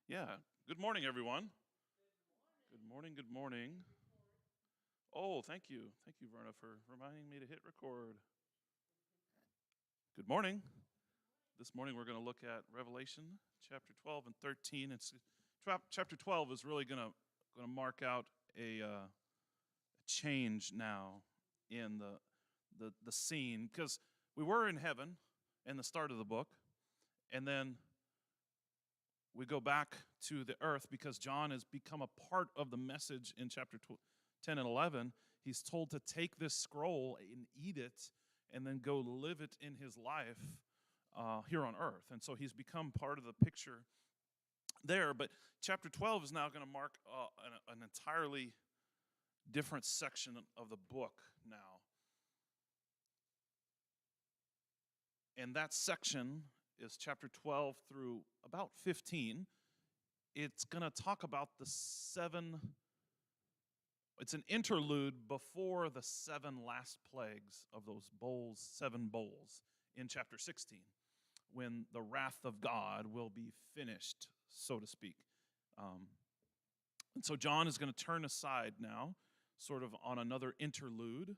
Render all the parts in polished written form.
Yeah. Good morning, everyone. Good morning. Good morning. Oh, thank you. Thank you, Verna, for reminding me to hit record. Good morning. This morning we're going to look at Revelation chapter 12 and 13. Chapter 12 is really going to mark out a change now in the scene because we were in heaven in the start of the book, and then we go back to the earth because John has become a part of the message in chapter 10 and 11. He's told to take this scroll and eat it and then go live it in his life here on earth. And so he's become part of the picture there. But chapter 12 is now going to mark an entirely different section of the book now. And that section is chapter 12 through about 15. It's going to talk about it's an interlude before the 7 last plagues of those bowls, 7 bowls in chapter 16, when the wrath of God will be finished, so to speak. And so John is going to turn aside now, sort of on another interlude,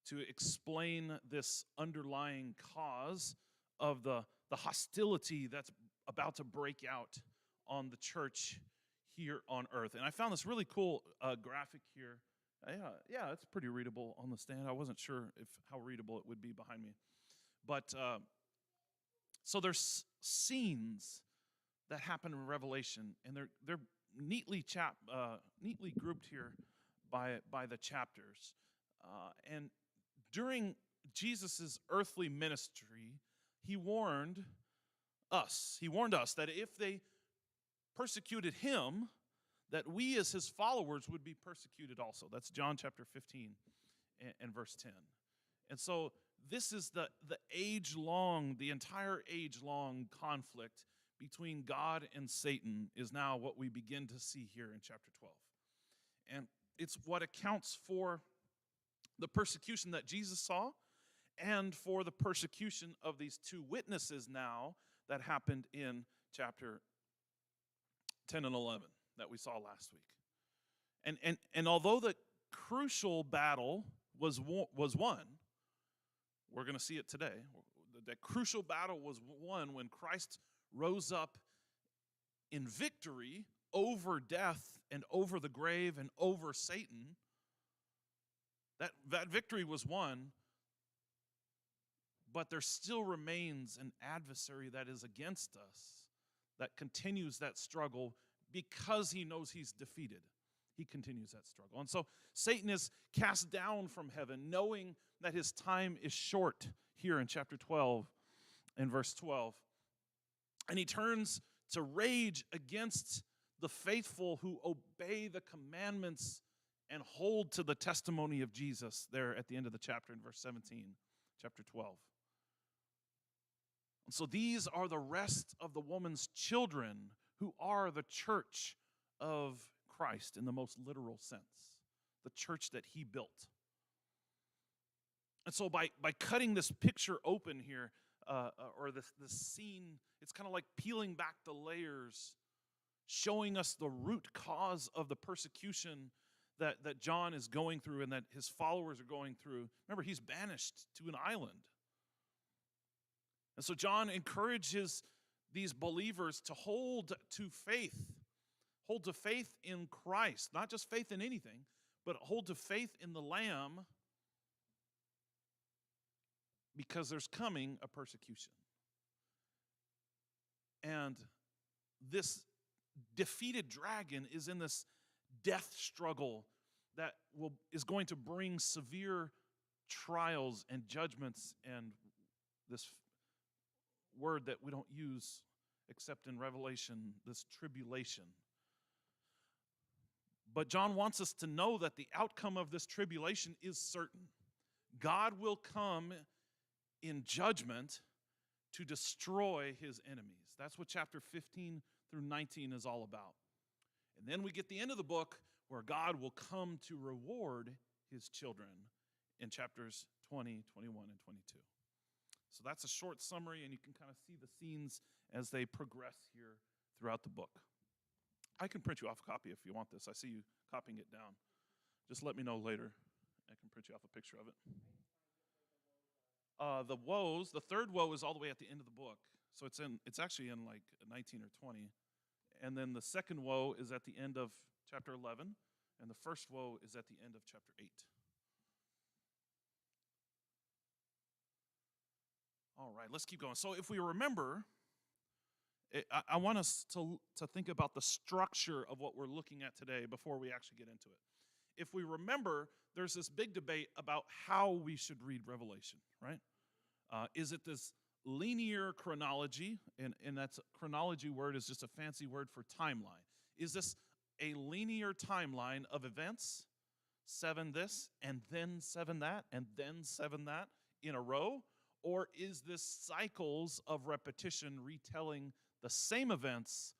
to explain this underlying cause of the hostility that's about to break out on the church here on earth. And I found this really cool graphic here. Yeah, it's pretty readable on the stand. I wasn't sure how readable it would be behind me. But so there's scenes that happen in Revelation, and they're neatly grouped here by the chapters. And during Jesus' earthly ministry, he warned us that if they persecuted him, that we as his followers would be persecuted also. That's John chapter 15 and verse 10. And so this is the entire age-long conflict between God and Satan is now what we begin to see here in chapter 12. And it's what accounts for the persecution that Jesus saw and for the persecution of these 2 witnesses now that happened in chapter 10 and 11 that we saw last week. And although the crucial battle was won, we're going to see it today. That crucial battle was won when Christ rose up in victory over death and over the grave and over Satan. That victory was won, but there still remains an adversary that is against us, that continues that struggle because he knows he's defeated. He continues that struggle. And so Satan is cast down from heaven, knowing that his time is short here in chapter 12 and verse 12. And he turns to rage against the faithful who obey the commandments and hold to the testimony of Jesus there at the end of the chapter in verse 17, chapter 12. And so these are the rest of the woman's children who are the church of Christ in the most literal sense, the church that he built. And so by cutting this picture open here, or this scene, it's kind of like peeling back the layers, showing us the root cause of the persecution that John is going through and that his followers are going through. Remember, he's banished to an island. And so John encourages these believers to hold to faith in Christ, not just faith in anything, but hold to faith in the Lamb, because there's coming a persecution. And this defeated dragon is in this death struggle that is going to bring severe trials and judgments, and this word that we don't use except in Revelation, this tribulation. But John wants us to know that the outcome of this tribulation is certain. God will come in judgment to destroy his enemies. That's what chapter 15 through 19 is all about. And then we get the end of the book where God will come to reward his children in chapters 20, 21, and 22. So that's a short summary, and you can kind of see the scenes as they progress here throughout the book. I can print you off a copy if you want this. I see you copying it down. Just let me know later. I can print you off a picture of it. The woes, the third woe is all the way at the end of the book. So it's actually in like 19 or 20. And then the second woe is at the end of chapter 11, and the first woe is at the end of chapter 8. All right, let's keep going. So if we remember, I want us to think about the structure of what we're looking at today before we actually get into it. If we remember, there's this big debate about how we should read Revelation, right? Is it this linear chronology, and that's chronology word is just a fancy word for timeline. Is this a linear timeline of events, 7 this, and then 7 that, and then 7 that in a row? Or is this cycles of repetition retelling the same events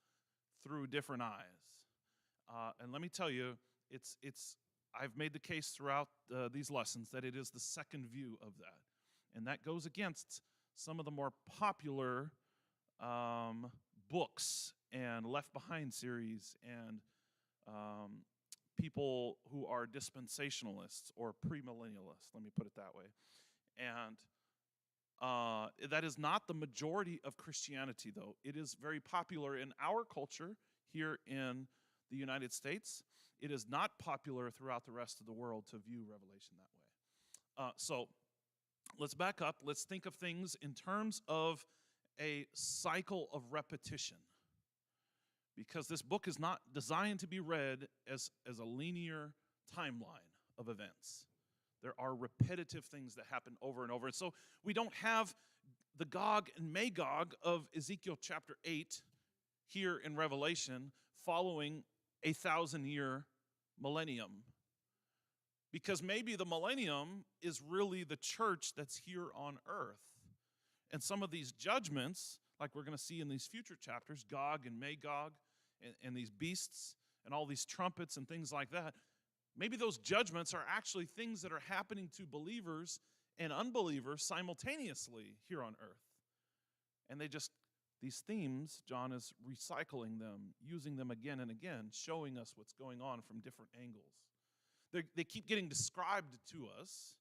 through different eyes? And let me tell you, I've made the case throughout these lessons that it is the second view of that. And that goes against some of the more popular books and Left Behind series and people who are dispensationalists or premillennialists, let me put it that way. And that is not the majority of Christianity, though. It is very popular in our culture here in the United States. It is not popular throughout the rest of the world to view Revelation that way. So let's back up. Let's think of things in terms of a cycle of repetition, because this book is not designed to be read as a linear timeline of events. There are repetitive things that happen over and over. And so we don't have the Gog and Magog of Ezekiel chapter 8 here in Revelation following a 1,000-year millennium. Because maybe the millennium is really the church that's here on earth. And some of these judgments, like we're going to see in these future chapters, Gog and Magog, and these beasts, and all these trumpets and things like that, maybe those judgments are actually things that are happening to believers and unbelievers simultaneously here on earth. And these themes, John is recycling them, using them again and again, showing us what's going on from different angles. They keep getting described to us,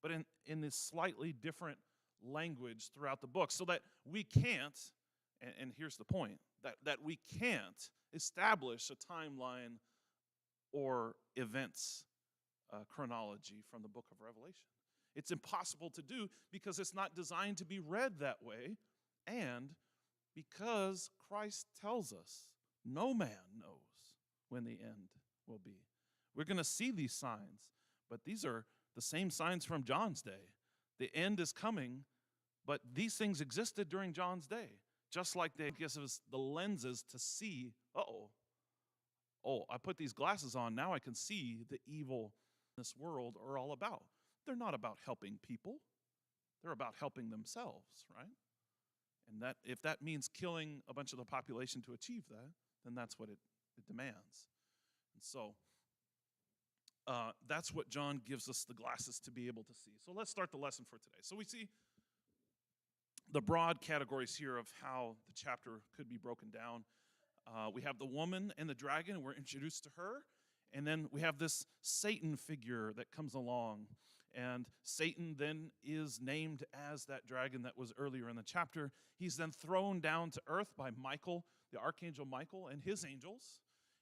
but in this slightly different language throughout the book, so that we can't, and here's the point, that we can't establish a timeline or events chronology from the book of Revelation. It's impossible to do because it's not designed to be read that way, and because Christ tells us no man knows when the end will be. We're going to see these signs, but these are the same signs from John's day. The end is coming, but these things existed during John's day, just like they give us the lenses to see, I put these glasses on, now I can see the evil in this world are all about. They're not about helping people. They're about helping themselves, right? And that if that means killing a bunch of the population to achieve that, then that's what it demands. And so that's what John gives us the glasses to be able to see. So let's start the lesson for today. So we see the broad categories here of how the chapter could be broken down. We have the woman and the dragon, and we're introduced to her. And then we have this Satan figure that comes along. And Satan then is named as that dragon that was earlier in the chapter. He's then thrown down to earth by Michael, the archangel Michael, and his angels.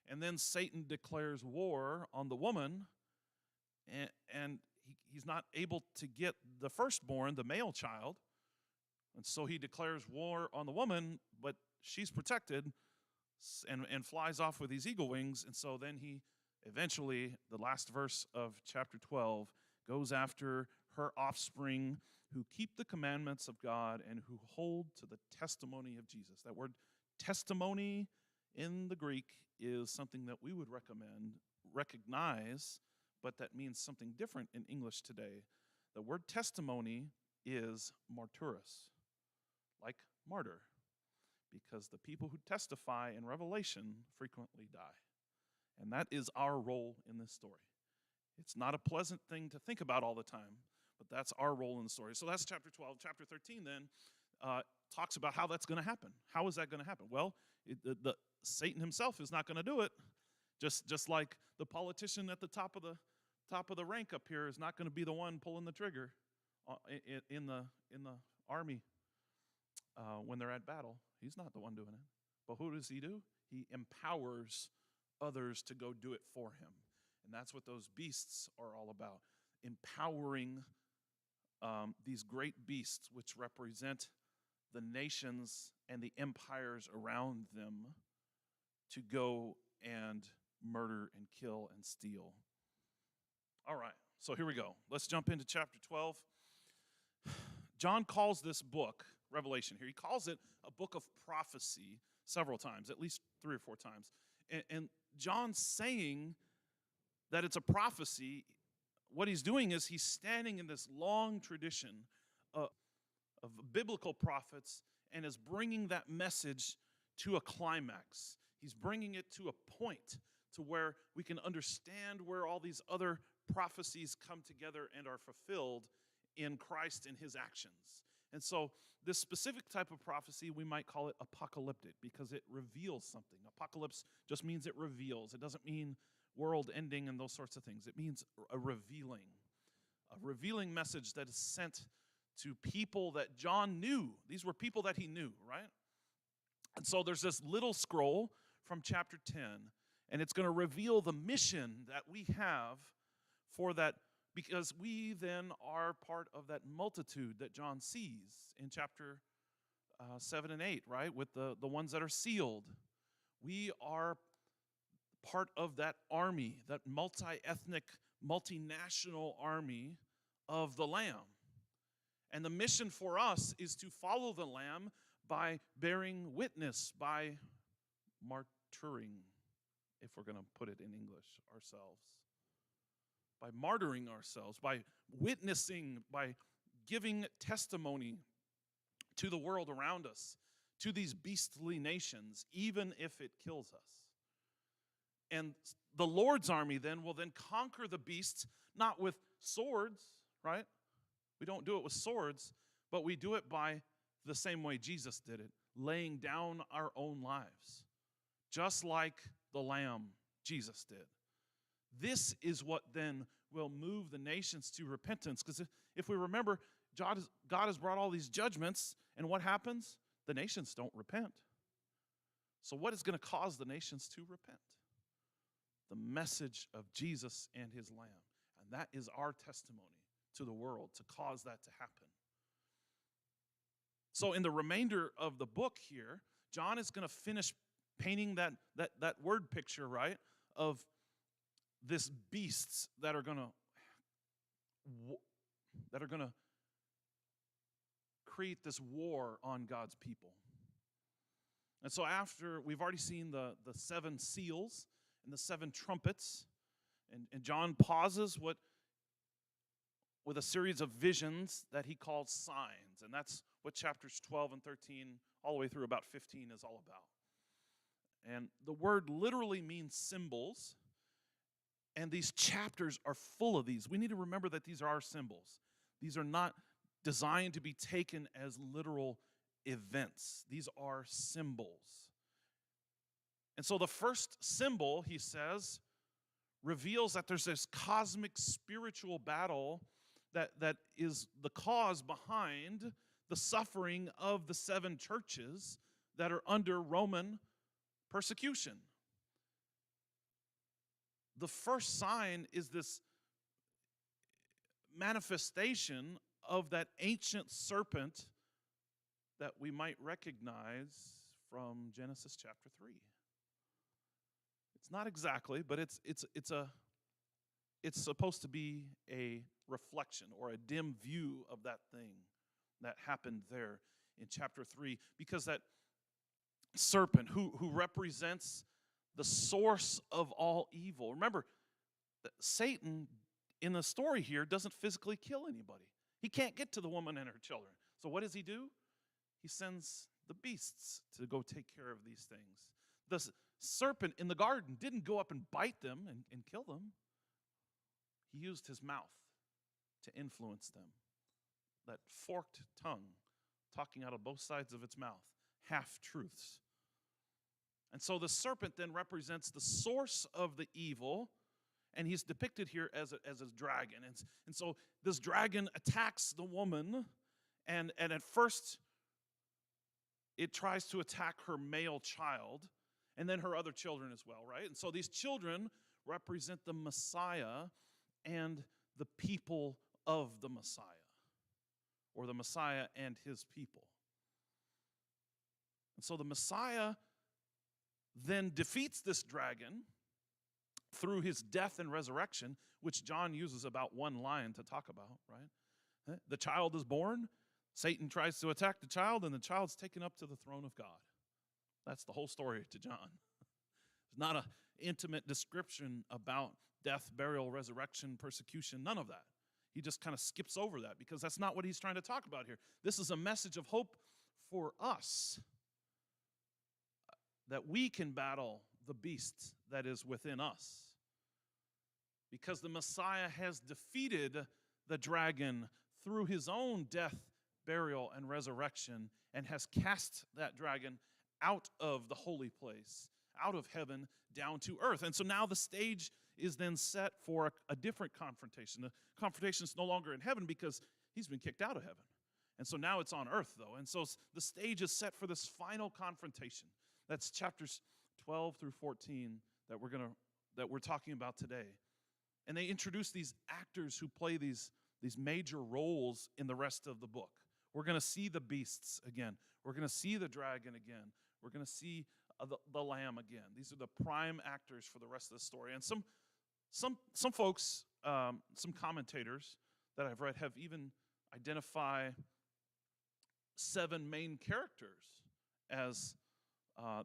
And then Satan declares war on the woman, and he's not able to get the firstborn, the male child. And so he declares war on the woman, but she's protected and flies off with these eagle wings. And so then he eventually, the last verse of chapter 12, goes after her offspring who keep the commandments of God and who hold to the testimony of Jesus. That word testimony in the Greek is something that we would recognize, but that means something different in English today. The word testimony is martyros, like martyr, because the people who testify in Revelation frequently die. And that is our role in this story. It's not a pleasant thing to think about all the time, but that's our role in the story. So that's chapter 12. Chapter 13 then, talks about how that's going to happen. How is that going to happen? Well, Satan himself is not going to do it. Just like the politician at the top of the rank up here is not going to be the one pulling the trigger in the army when they're at battle. He's not the one doing it. But who does he do? He empowers others to go do it for him. And that's what those beasts are all about. Empowering these great beasts, which represent the nations and the empires around them, to go and murder and kill and steal. All right, so here we go. Let's jump into chapter 12. John calls this book, Revelation here, he calls it a book of prophecy several times, at least 3 or 4 times. And John's saying that it's a prophecy. What he's doing is he's standing in this long tradition of biblical prophets and is bringing that message to a climax. He's bringing it to a point to where we can understand where all these other prophecies come together and are fulfilled in Christ and his actions. And so this specific type of prophecy, we might call it apocalyptic because it reveals something. Apocalypse just means it reveals. It doesn't mean world ending and those sorts of things. It means a revealing message that is sent to people that John knew. These were people that he knew, right? And so there's this little scroll from chapter 10, and it's going to reveal the mission that we have for that, because we then are part of that multitude that John sees in chapter 7 and 8, right? With the ones that are sealed. We are part of that army, that multi-ethnic, multinational army of the Lamb. And the mission for us is to follow the Lamb by bearing witness, by martyring, if we're going to put it in English, ourselves. By martyring ourselves, by witnessing, by giving testimony to the world around us, to these beastly nations, even if it kills us. And the Lord's army then will then conquer the beasts, not with swords, right? We don't do it with swords, but we do it by the same way Jesus did it, laying down our own lives, just like the Lamb Jesus did. This is what then will move the nations to repentance. Because if we remember, God has brought all these judgments, and what happens? The nations don't repent. So what is going to cause the nations to repent? The message of Jesus and his Lamb. And that is our testimony to the world to cause that to happen. So in the remainder of the book here, John is going to finish painting that word picture, right, of this beasts that are going to create this war on God's people. And so after we've already seen the 7 seals and the 7 trumpets, and John pauses with a series of visions that he calls signs, and that's what chapters 12 and 13 all the way through about 15 is all about. And the word literally means symbols. And these chapters are full of these. We need to remember that these are our symbols. These are not designed to be taken as literal events. These are symbols. And so the first symbol, he says, reveals that there's this cosmic spiritual battle that is the cause behind the suffering of the 7 churches that are under Roman persecution. The first sign is this manifestation of that ancient serpent that we might recognize from Genesis chapter 3. It's not exactly, but it's supposed to be a reflection or a dim view of that thing that happened there in chapter 3, because that serpent who represents the source of all evil. Remember, Satan in the story here doesn't physically kill anybody. He can't get to the woman and her children. So what does he do? He sends the beasts to go take care of these things. The serpent in the garden didn't go up and bite them and kill them. He used his mouth to influence them. That forked tongue talking out of both sides of its mouth, half-truths. And so the serpent then represents the source of the evil, and he's depicted here as a dragon. And so this dragon attacks the woman, and at first it tries to attack her male child, and then her other children as well, right? And so these children represent the Messiah and the people of the Messiah, or the Messiah and his people. And so the Messiah then defeats this dragon through his death and resurrection, which John uses about one line to talk about, right? The child is born, Satan tries to attack the child, and the child's taken up to the throne of God. That's the whole story to John. It's not an intimate description about death, burial, resurrection, persecution, none of that. He just kind of skips over that because that's not what he's trying to talk about here. This is a message of hope for us, that we can battle the beast that is within us, because the Messiah has defeated the dragon through his own death, burial, and resurrection, and has cast that dragon out of the holy place, out of heaven, down to earth. And so now the stage is then set for a different confrontation. The confrontation is no longer in heaven because he's been kicked out of heaven. And so now it's on earth, though. And so the stage is set for this final confrontation. That's chapters 12 through 14 that we're talking about today. And they introduce these actors who play these major roles in the rest of the book. We're going to see the beasts again. We're going to see the dragon again. We're going to see the lamb again. These are the prime actors for the rest of the story. And some folks, some commentators that I've read have even identified 7 main characters as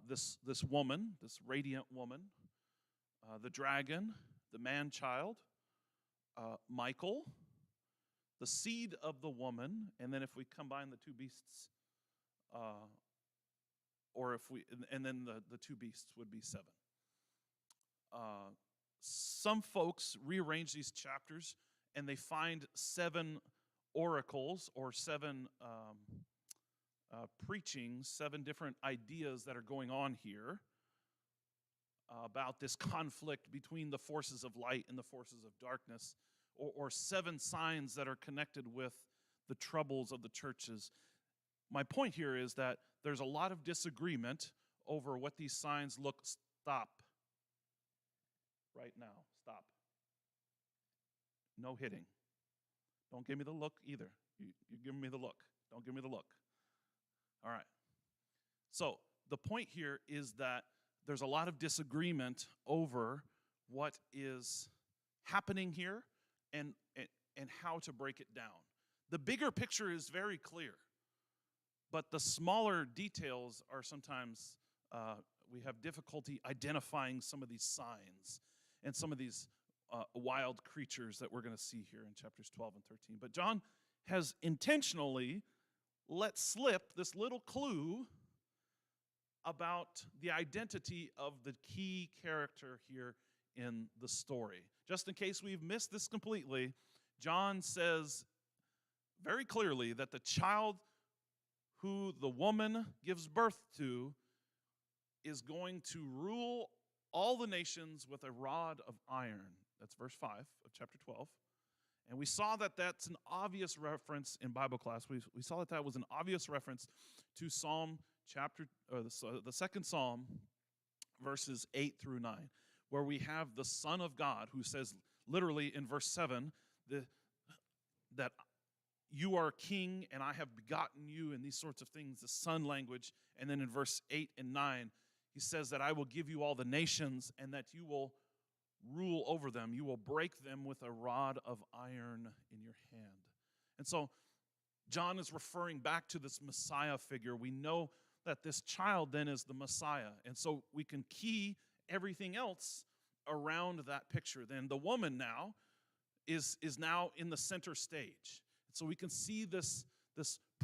this woman, this radiant woman, the dragon, the man-child, Michael, the seed of the woman, and then if we combine the 2 beasts, and then the 2 beasts would be 7. Some folks rearrange these chapters and they find 7 oracles or 7 preachings, 7 different ideas that are going on here about this conflict between the forces of light and the forces of darkness, or 7 signs that are connected with the troubles of the churches. My point here is that there's a lot of disagreement over what these signs look. Stop. Right now. Stop. No hitting. Don't give me the look either. You're giving me the look. Don't give me the look. All right. So the point here is that there's a lot of disagreement over what is happening here and how to break it down. The bigger picture is very clear, but the smaller details are sometimes, we have difficulty identifying some of these signs and some of these wild creatures that we're going to see here in chapters 12 and 13. But John has intentionally let slip this little clue about the identity of the key character here in the story. Just in case we've missed this completely, John says very clearly that the child who the woman gives birth to is going to rule all the nations with a rod of iron. That's verse 5 of chapter 12. And we saw that that's an obvious reference in Bible class. We saw that that was an obvious reference to Psalm chapter, or the second Psalm, verses 8 through 9, where we have the Son of God who says literally in verse 7 that you are king and I have begotten you, and these sorts of things, the son language. And then in verse 8 and 9, he says that I will give you all the nations and that you will rule over them. You will break them with a rod of iron in your hand. And so John is referring back to this Messiah figure. We know that this child then is the Messiah. And so we can key everything else around that picture. Then the woman now is now in the center stage. So we can see this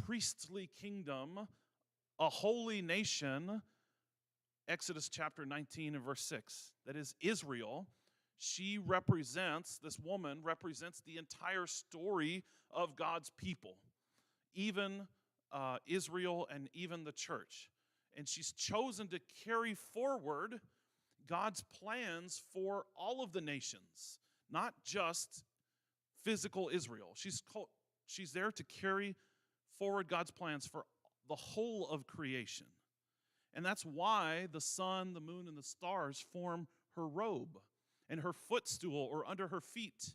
priestly kingdom, a holy nation, Exodus chapter 19 and verse 6, that is Israel. She represents, this woman represents the entire story of God's people. Even Israel and even the church. And she's chosen to carry forward God's plans for all of the nations, not just physical Israel. She's there to carry forward God's plans for the whole of creation. And that's why the sun, the moon, and the stars form her robe, and her footstool, or under her feet,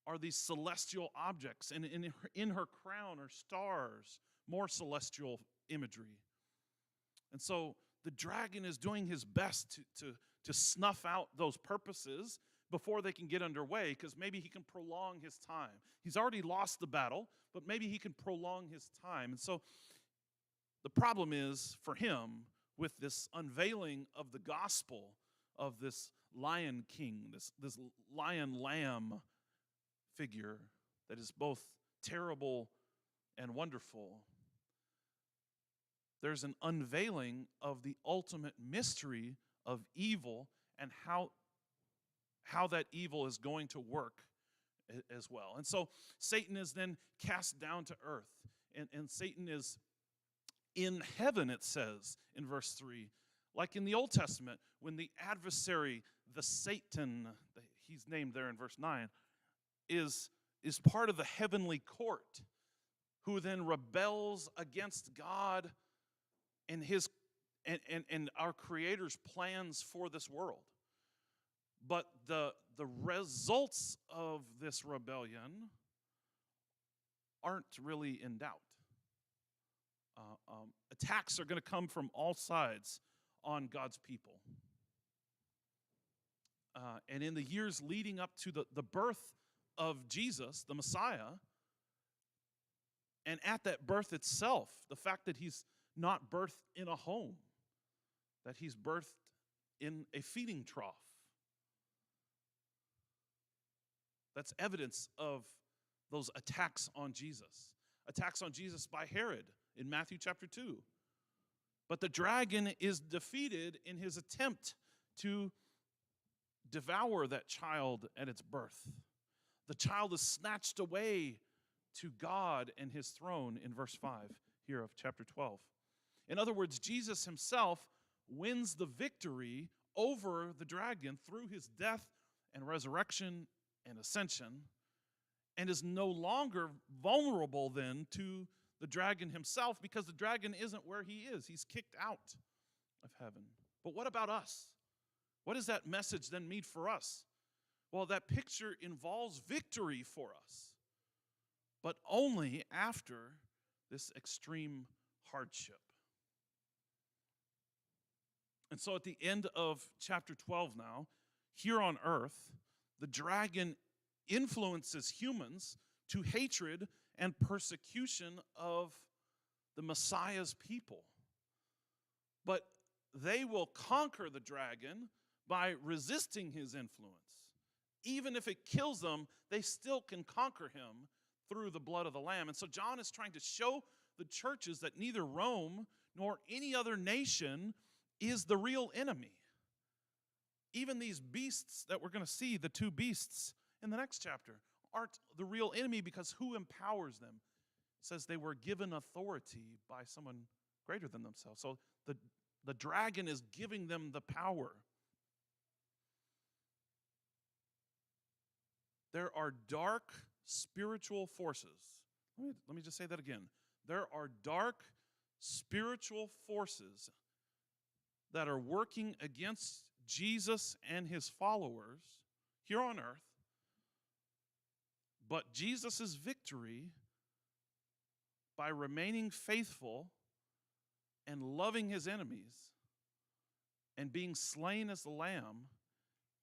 are these celestial objects. And in her crown are stars, more celestial imagery. And so the dragon is doing his best to snuff out those purposes before they can get underway, because maybe he can prolong his time. He's already lost the battle, but maybe he can prolong his time. And so the problem is for him with this unveiling of the gospel of this lion king, this lion lamb figure that is both terrible and wonderful. There's an unveiling of the ultimate mystery of evil and how that evil is going to work as well. And so Satan is then cast down to earth. And Satan is in heaven, it says in verse 3. Like in the Old Testament, when the adversary, the Satan, he's named there in verse 9, is part of the heavenly court, who then rebels against God and and our Creator's plans for this world. But the results of this rebellion aren't really in doubt. Attacks are going to come from all sides on God's people. And in the years leading up to the birth of Jesus, the Messiah, and at that birth itself, the fact that he's not birthed in a home, that he's birthed in a feeding trough, that's evidence of those attacks on Jesus. Attacks on Jesus by Herod in Matthew chapter 2. But the dragon is defeated in his attempt to devour that child at its birth. The child is snatched away to God and his throne in verse 5 here of chapter 12. In other words, Jesus himself wins the victory over the dragon through his death and resurrection and ascension, and is no longer vulnerable then to the dragon himself, because the dragon isn't where he is. He's kicked out of heaven. But what about us? What does that message then mean for us? Well, that picture involves victory for us, but only after this extreme hardship. And so at the end of chapter 12 now, here on earth, the dragon influences humans to hatred and persecution of the Messiah's people. But they will conquer the dragon by resisting his influence. Even if it kills them, they still can conquer him through the blood of the Lamb. And so John is trying to show the churches that neither Rome nor any other nation is the real enemy. Even these beasts that we're going to see, the two beasts in the next chapter, aren't the real enemy, because who empowers them? It says they were given authority by someone greater than themselves. So the dragon is giving them the power. There are dark spiritual forces. Let me just say that again. There are dark spiritual forces that are working against Jesus and his followers here on earth. But Jesus' victory, by remaining faithful and loving his enemies and being slain as the Lamb,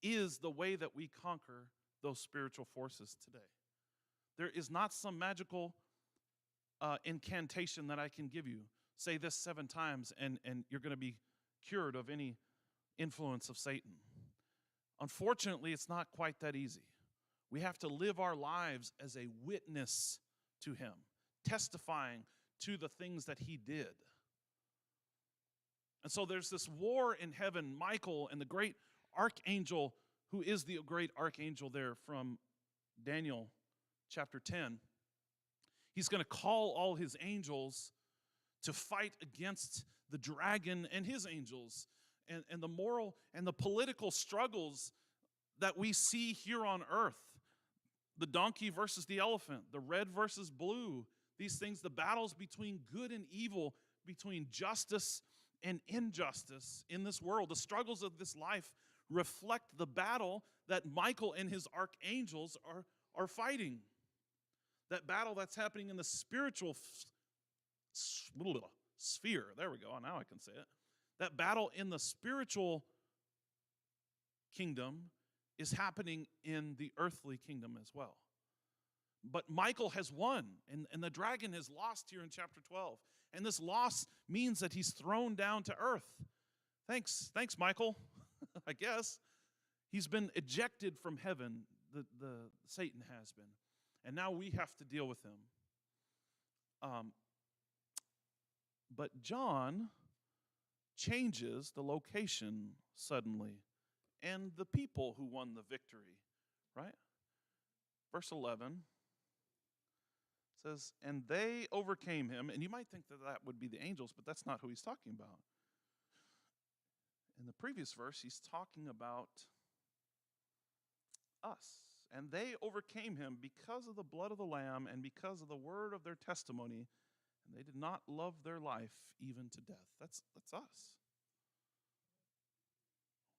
is the way that we conquer those spiritual forces today. There is not some magical incantation that I can give you. Say this 7 times and you're going to be cured of any influence of Satan. Unfortunately, it's not quite that easy. We have to live our lives as a witness to him, testifying to the things that he did. And so there's this war in heaven. Michael and the great archangel, who is the great archangel there from Daniel chapter 10, He's going to call all his angels to fight against the dragon and his angels, and the moral and the political struggles that we see here on earth. The donkey versus the elephant, the red versus blue, these things, the battles between good and evil, between justice and injustice in this world. The struggles of this life reflect the battle that Michael and his archangels are fighting. That battle that's happening in the spiritual sphere. There we go. Now I can say it. That battle in the spiritual kingdom is happening in the earthly kingdom as well. But Michael has won, and the dragon has lost here in chapter 12. And this loss means that he's thrown down to earth. Thanks, Michael, I guess. He's been ejected from heaven, the Satan has been. And now we have to deal with him. But John changes the location suddenly and the people who won the victory, right? Verse 11 says, and they overcame him. And you might think that that would be the angels, but that's not who he's talking about. In the previous verse, he's talking about us. And they overcame him because of the blood of the Lamb and because of the word of their testimony. And they did not love their life even to death. That's us.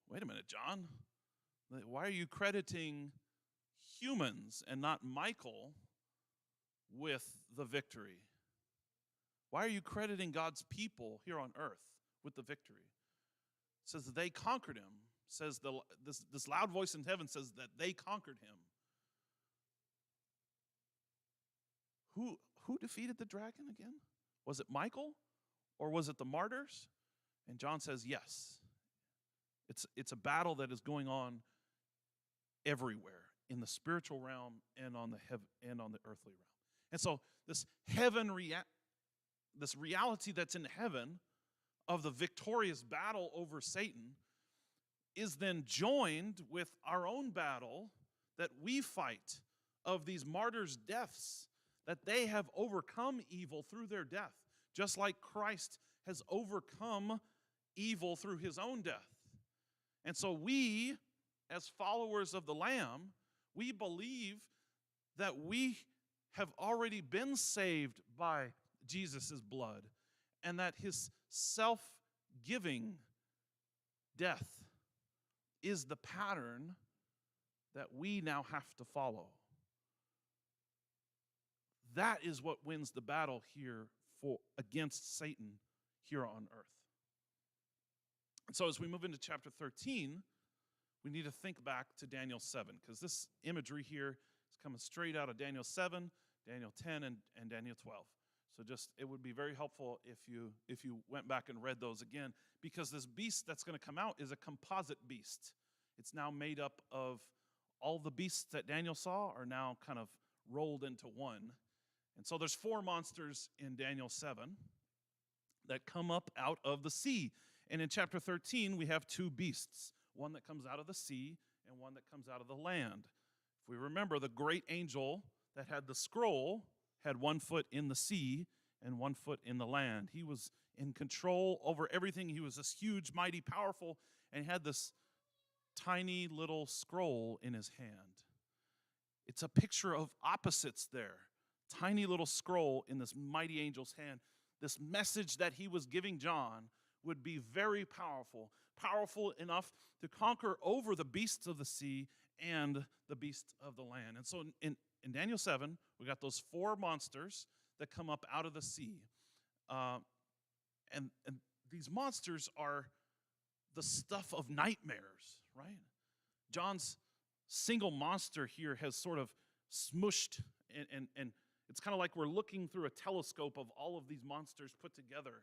Wait a minute, John. Why are you crediting humans and not Michael with the victory? Why are you crediting God's people here on earth with the victory? It says that they conquered him. It says this loud voice in heaven says that they conquered him. Who defeated the dragon again? Was it Michael or was it the martyrs? And John says yes. It's a battle that is going on everywhere in the spiritual realm and on the earthly realm. And so this this reality that's in heaven of the victorious battle over Satan is then joined with our own battle that we fight of these martyrs' deaths, that they have overcome evil through their death, just like Christ has overcome evil through his own death. And so we, as followers of the Lamb, we believe that we have already been saved by Jesus' blood and that his self-giving death is the pattern that we now have to follow. That is what wins the battle here against Satan here on earth. And so as we move into chapter 13, we need to think back to Daniel 7, because this imagery here is coming straight out of Daniel 7, Daniel 10, and Daniel 12. So it would be very helpful if you went back and read those again, because this beast that's going to come out is a composite beast. It's now made up of all the beasts that Daniel saw are now kind of rolled into one. And so there's 4 monsters in Daniel 7 that come up out of the sea. And in chapter 13, we have 2 beasts, one that comes out of the sea and one that comes out of the land. If we remember, the great angel that had the scroll had 1 foot in the sea and 1 foot in the land. He was in control over everything. He was this huge, mighty, powerful, and had this tiny little scroll in his hand. It's a picture of opposites there. Tiny little scroll in this mighty angel's hand. This message that he was giving John would be very powerful, powerful enough to conquer over the beasts of the sea and the beasts of the land. And so in Daniel 7, we got those 4 monsters that come up out of the sea. And these monsters are the stuff of nightmares, right? John's single monster here has sort of smushed, and it's kind of like we're looking through a telescope of all of these monsters put together.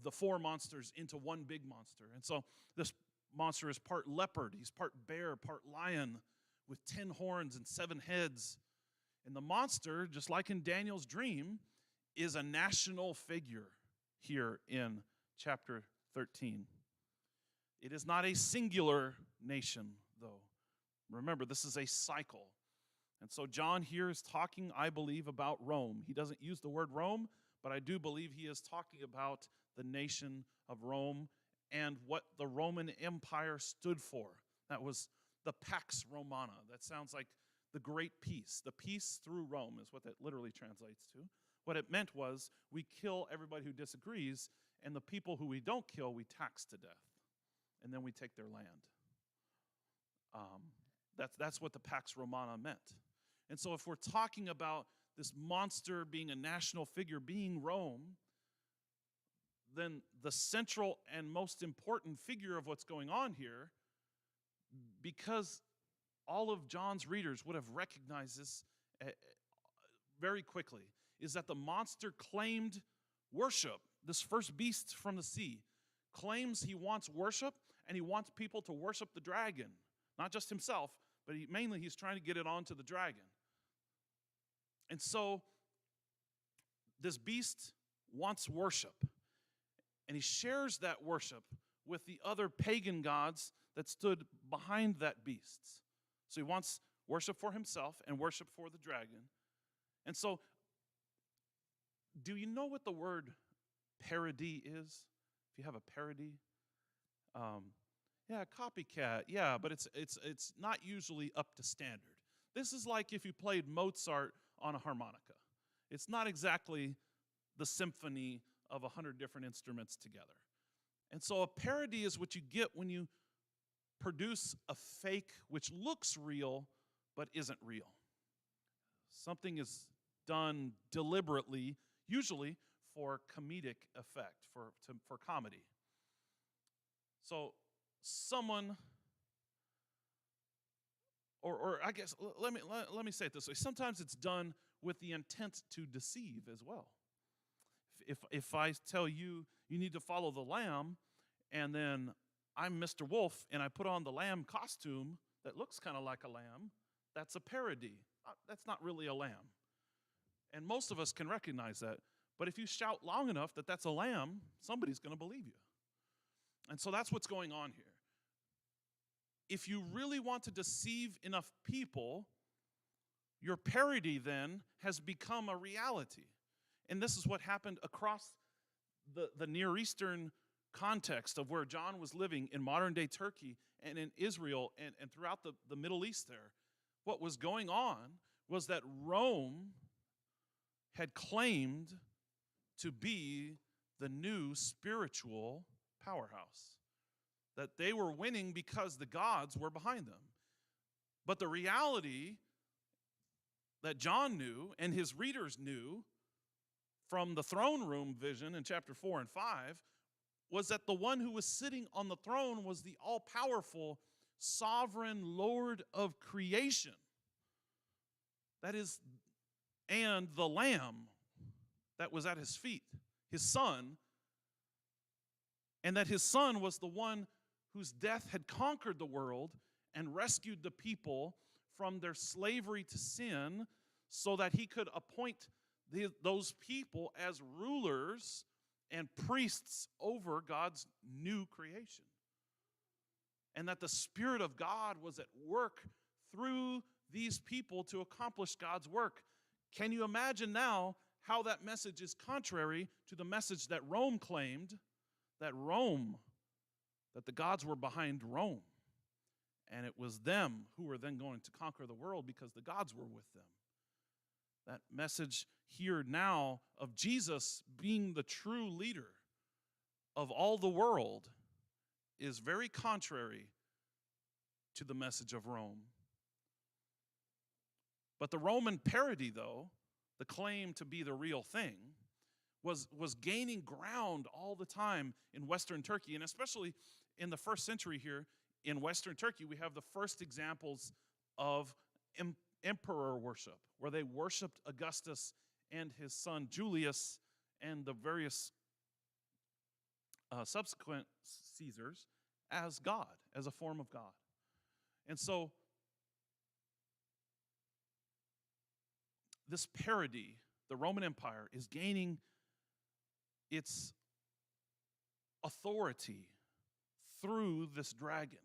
The 4 monsters into one big monster. And so this monster is part leopard, he's part bear, part lion, with 10 horns and 7 heads. And the monster, just like in Daniel's dream, is a national figure here in chapter 13. It is not a singular nation, though. Remember, this is a cycle. And so John here is talking, I believe, about Rome. He doesn't use the word Rome, but I do believe he is talking about the nation of Rome and what the Roman Empire stood for. That was the Pax Romana. That sounds like the great peace. The peace through Rome is what that literally translates to. What it meant was we kill everybody who disagrees, and the people who we don't kill, we tax to death. And then we take their land. That's what the Pax Romana meant. And so if we're talking about this monster being a national figure, being Rome, then the central and most important figure of what's going on here, because all of John's readers would have recognized this very quickly, is that the monster claimed worship. This first beast from the sea claims he wants worship, and he wants people to worship the dragon. Not just himself, but mainly he's trying to get it onto the dragon. And so this beast wants worship. And he shares that worship with the other pagan gods that stood behind that beast. So he wants worship for himself and worship for the dragon. And so, do you know what the word parody is? If you have a parody? Yeah, copycat. Yeah, but it's not usually up to standard. This is like if you played Mozart on a harmonica. It's not exactly the symphony of 100 different instruments together. And so a parody is what you get when you produce a fake which looks real but isn't real. Something is done deliberately, usually for comedic effect, for comedy. So someone, or I guess let me say it this way. Sometimes it's done with the intent to deceive as well. If I tell you you need to follow the lamb, and then I'm Mr. Wolf and I put on the lamb costume that looks kind of like a lamb, that's a parody. That's not really a lamb. And most of us can recognize that. But if you shout long enough that that's a lamb, somebody's going to believe you. And so that's what's going on here. If you really want to deceive enough people, your parody then has become a reality. And this is what happened across the Near Eastern context of where John was living in modern-day Turkey and in Israel and throughout the Middle East there. What was going on was that Rome had claimed to be the new spiritual powerhouse. That they were winning because the gods were behind them. But the reality that John knew and his readers knew from the throne room vision in chapter 4 and 5 was that the one who was sitting on the throne was the all-powerful sovereign Lord of creation. That is, and the Lamb that was at his feet, his son, and that his son was the one whose death had conquered the world and rescued the people from their slavery to sin so that he could appoint those people as rulers and priests over God's new creation. And that the Spirit of God was at work through these people to accomplish God's work. Can you imagine now how that message is contrary to the message that Rome claimed, that the gods were behind Rome, and it was them who were then going to conquer the world because the gods were with them. That message here now of Jesus being the true leader of all the world is very contrary to the message of Rome. But the Roman parody, though, the claim to be the real thing, was gaining ground all the time in Western Turkey, and especially in the first century here in Western Turkey, we have the first examples of emperor worship, where they worshiped Augustus and his son Julius and the various subsequent Caesars as God, as a form of God. And so this parody, the Roman Empire, is gaining its authority through this dragon.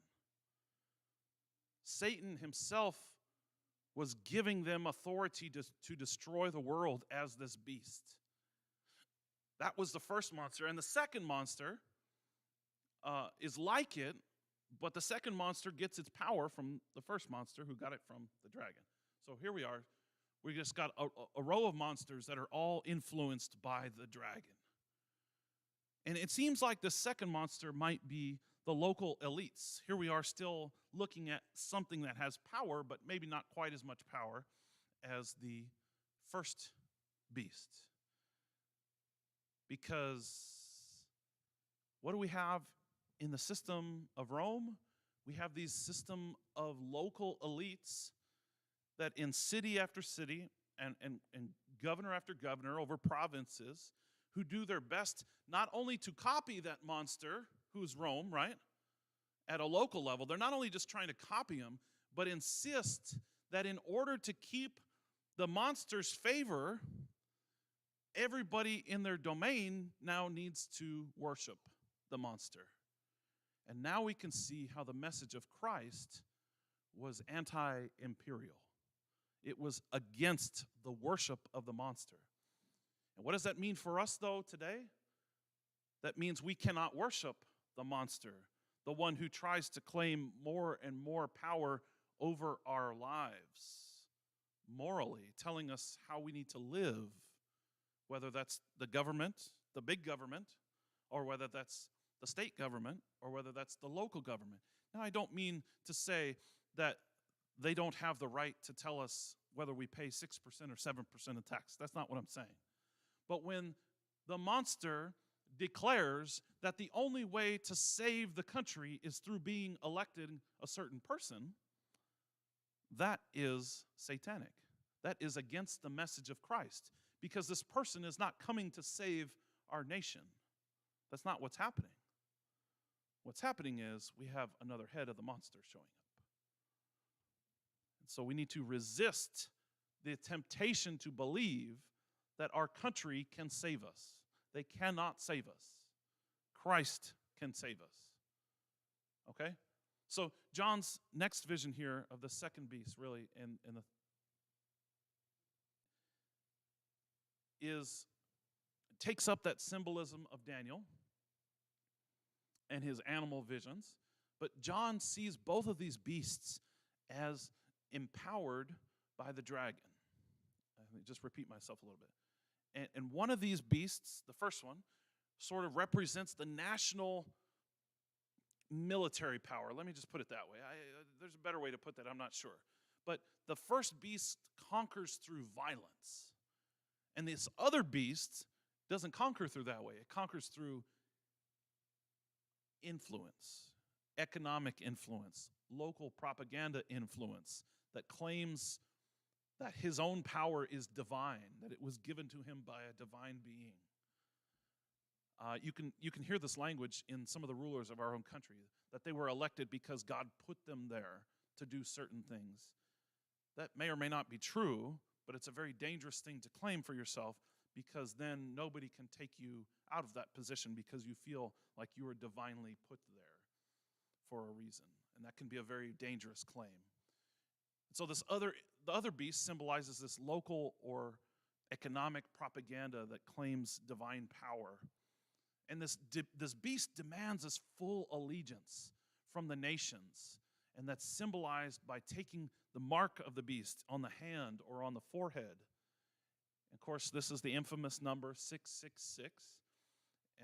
Satan himself was giving them authority to destroy the world as this beast. That was the first monster. And the second monster is like it, but the second monster gets its power from the first monster who got it from the dragon. So here we are. We just got a row of monsters that are all influenced by the dragon. And it seems like the second monster might be the local elites. Here we are still looking at something that has power, but maybe not quite as much power as the first beast. Because what do we have in the system of Rome? We have these system of local elites that in city after city and governor after governor over provinces who do their best not only to copy that monster, who's Rome, right? At a local level, they're not only just trying to copy him, but insist that in order to keep the monster's favor, everybody in their domain now needs to worship the monster. And now we can see how the message of Christ was anti-imperial. It was against the worship of the monster. And what does that mean for us, though, today? That means we cannot worship the monster, the one who tries to claim more and more power over our lives, morally, telling us how we need to live, whether that's the government, the big government, or whether that's the state government, or whether that's the local government. Now, I don't mean to say that they don't have the right to tell us whether we pay 6% or 7% of tax. That's not what I'm saying. But when the monster declares that the only way to save the country is through being elected a certain person, that is satanic. That is against the message of Christ, because this person is not coming to save our nation. That's not what's happening. What's happening is we have another head of the monster showing up. And so we need to resist the temptation to believe that our country can save us. They cannot save us. Christ can save us. Okay? So John's next vision here of the second beast really takes up that symbolism of Daniel and his animal visions, but John sees both of these beasts as empowered by the dragon. Let me just repeat myself a little bit. And one of these beasts, the first one, sort of represents the national military power. Let me just put it that way. There's a better way to put that, I'm not sure. But the first beast conquers through violence. And this other beast doesn't conquer through that way. It conquers through influence, economic influence, local propaganda influence that claims that his own power is divine, that it was given to him by a divine being. You can hear this language in some of the rulers of our own country, that they were elected because God put them there to do certain things. That may or may not be true, but it's a very dangerous thing to claim for yourself, because then nobody can take you out of that position because you feel like you were divinely put there for a reason. And that can be a very dangerous claim. So the other beast symbolizes this local or economic propaganda that claims divine power. And this beast demands this full allegiance from the nations. And that's symbolized by taking the mark of the beast on the hand or on the forehead. Of course, this is the infamous number 666.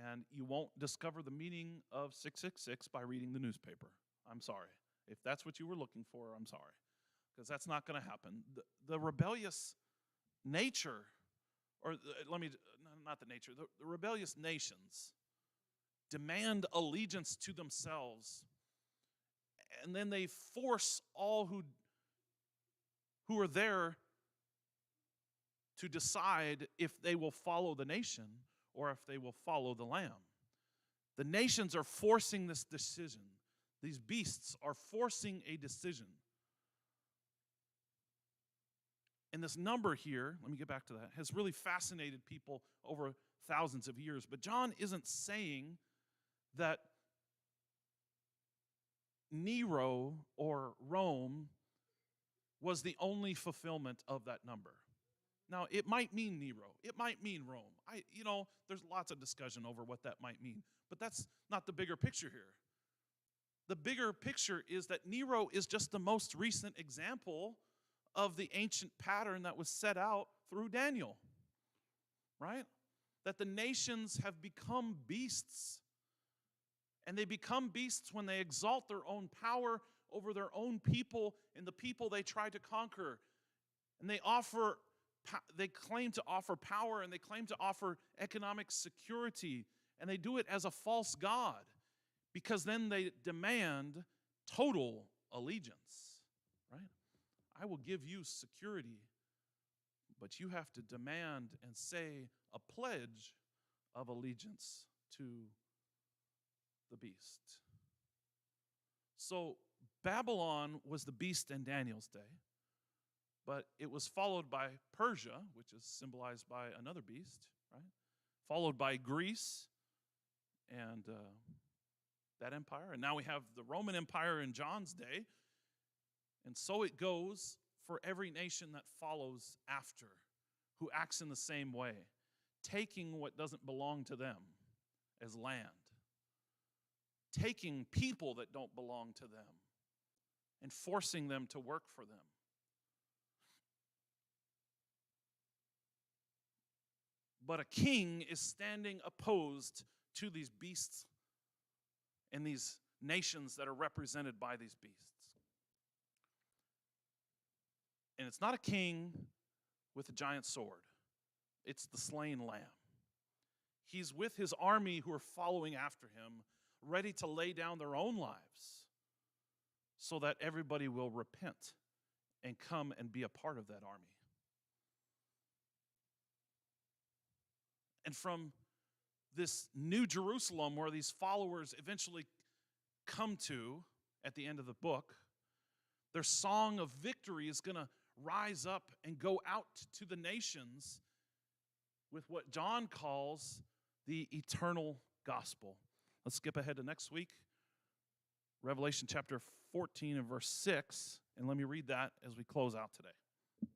And you won't discover the meaning of 666 by reading the newspaper. I'm sorry. If that's what you were looking for, I'm sorry. Because that's not going to happen. The rebellious nature, or not the nature, the rebellious nations demand allegiance to themselves, and then they force all who are there to decide if they will follow the nation or if they will follow the Lamb. The nations are forcing this decision. These beasts are forcing a decision. And this number here, let me get back to that, has really fascinated people over thousands of years. But John isn't saying that Nero or Rome was the only fulfillment of that number. Now, it might mean Nero. It might mean Rome. There's lots of discussion over what that might mean. But that's not the bigger picture here. The bigger picture is that Nero is just the most recent example of the ancient pattern that was set out through Daniel, right? That the nations have become beasts. And they become beasts when they exalt their own power over their own people and the people they try to conquer. And they claim to offer power, and they claim to offer economic security, and they do it as a false god, because then they demand total allegiance, right? I will give you security, but you have to demand and say a pledge of allegiance to the beast. So Babylon was the beast in Daniel's day, but it was followed by Persia, which is symbolized by another beast, right? Followed by Greece and that empire. And now we have the Roman Empire in John's day. And so it goes for every nation that follows after, who acts in the same way, taking what doesn't belong to them as land, taking people that don't belong to them and forcing them to work for them. But a king is standing opposed to these beasts and these nations that are represented by these beasts. And it's not a king with a giant sword. It's the slain lamb. He's with his army who are following after him, ready to lay down their own lives so that everybody will repent and come and be a part of that army. And from this new Jerusalem where these followers eventually come to at the end of the book, their song of victory is going to rise up and go out to the nations with what John calls the eternal gospel. Let's skip ahead to next week, Revelation chapter 14 and verse 6, and let me read that as we close out today.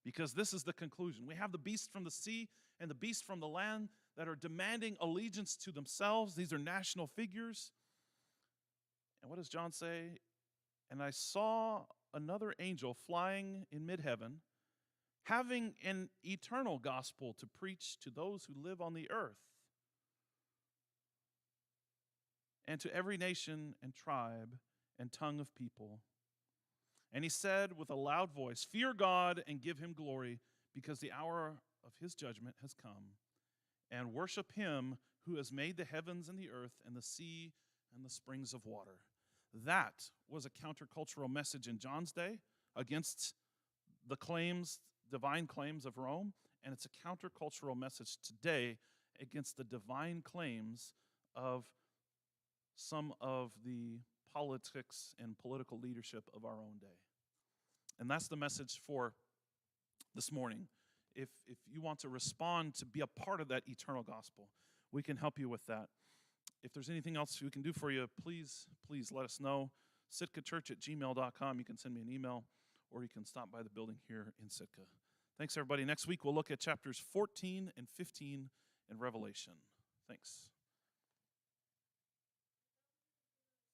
Because this is the conclusion. We have the beast from the sea and the beast from the land that are demanding allegiance to themselves. These are national figures. And what does John say? And I saw another angel flying in mid-heaven, having an eternal gospel to preach to those who live on the earth, and to every nation and tribe and tongue of people. And he said with a loud voice, "Fear God and give him glory, because the hour of his judgment has come. And worship him who has made the heavens and the earth and the sea and the springs of water." That was a countercultural message in John's day against the divine claims of Rome, and it's a countercultural message today against the divine claims of some of the politics and political leadership of our own day. And that's the message for this morning. If you want to respond to be a part of that eternal gospel, we can help you with that. If there's anything else we can do for you, please let us know. sitkachurch@gmail.com. You can send me an email, or you can stop by the building here in Sitka. Thanks, everybody. Next week, we'll look at chapters 14 and 15 in Revelation. Thanks.